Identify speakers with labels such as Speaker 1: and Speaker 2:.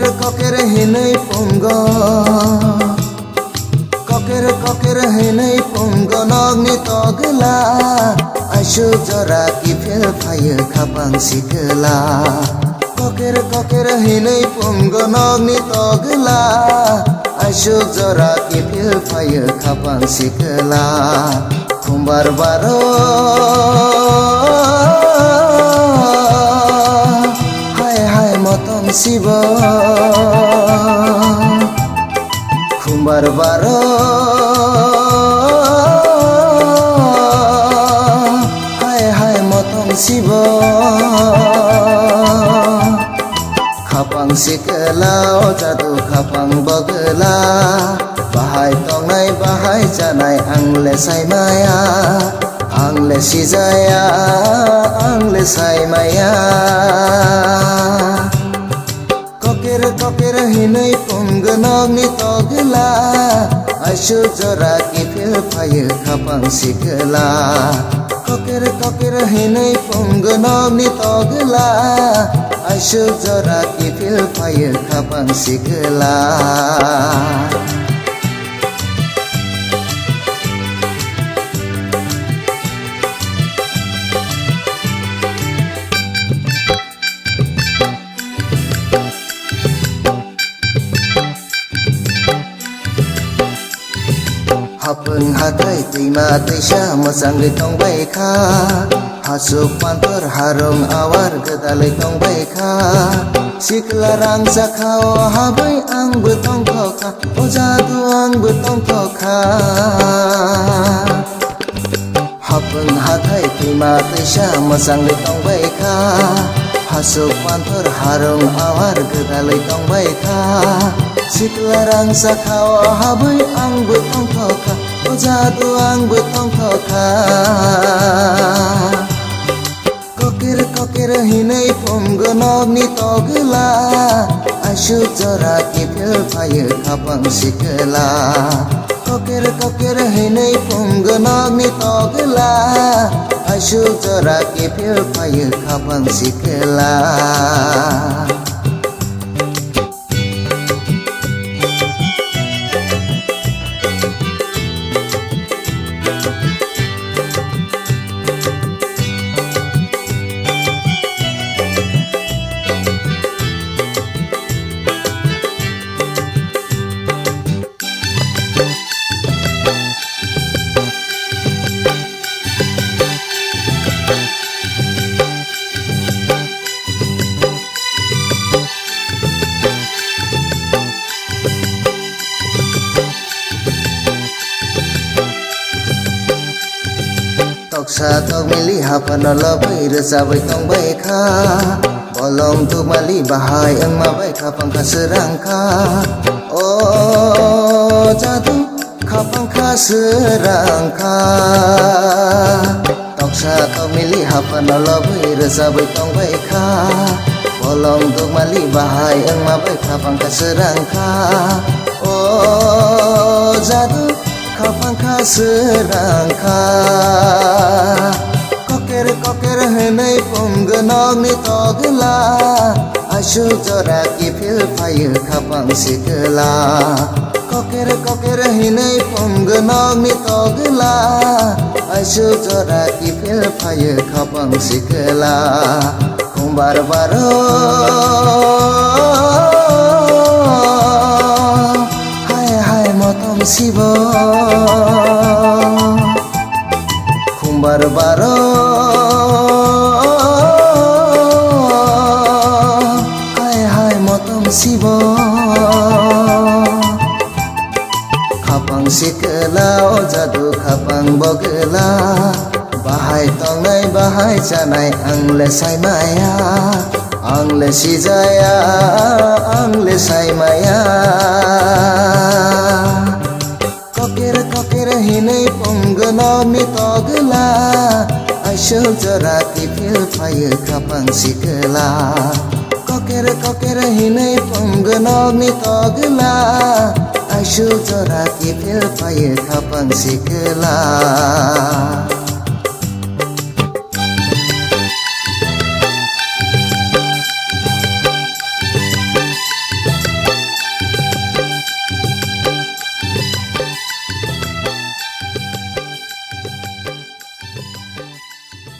Speaker 1: koker hinay punggo koker hinay punggo nogni togla ashu jora ki phel phaya khapang sikla koker hinay punggo nogni togla ashu jora ki phel phaya khapang sikla khumbar baro motom sibo khumbar baro hai motom sibo khapang sikla jadu khapang bagla bahai tongnai bahai janai angle sai maya angle sijaya angle sai maya koker hinay punggonogni togla ashu jora ki phel phaya khapang sikla koker hinay punggonogni togla ashu jora ki phel phaya khapang sikla hapeng hatai tima teisha mosangai tongbai kha hasuk pantor harong awar gedalai tongbai kha sikla rang sakhao habai ang betong thokha ojadu ang betong thokha hapeng hatai tima teisha mosangai tongbai kha hasuk pantor harong awar gedalai tongbai kha sikla rang sakhao habai ang betong thokha ojadu ang betong thokha koker hinay punggonogni togla ashu jora ki phel phaya khapang sikla koker hinay punggonogni togla ashu jora ki phel phaya khapang sikla toksa tokmili hapana labai resabai tongbai kha bolong tumali bahai ang mabai khapang kha serang kha o jadu khapang kha serang kha toksa tokmili hapana labai resabai tongbai kha bolong tumali bahai ang mabai khapang kha serang kha o jadu khapang kha serang kha koker hinay punggonogni togla ashu jora ki phel phaya khapang sikla koker hinay punggonogni togla ashu jora ki phel phaya khapang sikla khumbar baro hai motom sibo khumbar baro hai motom sibo khapang sikla ojadu khapang bogla bahai tongnai bahai janai angle sai maya angle sijaya angle sai maya koker hinay punggonogni togla ashu jora ki phel phaya khapang sikla koker hinay punggonogni togla ashu jora ki phel phaya khapang sikla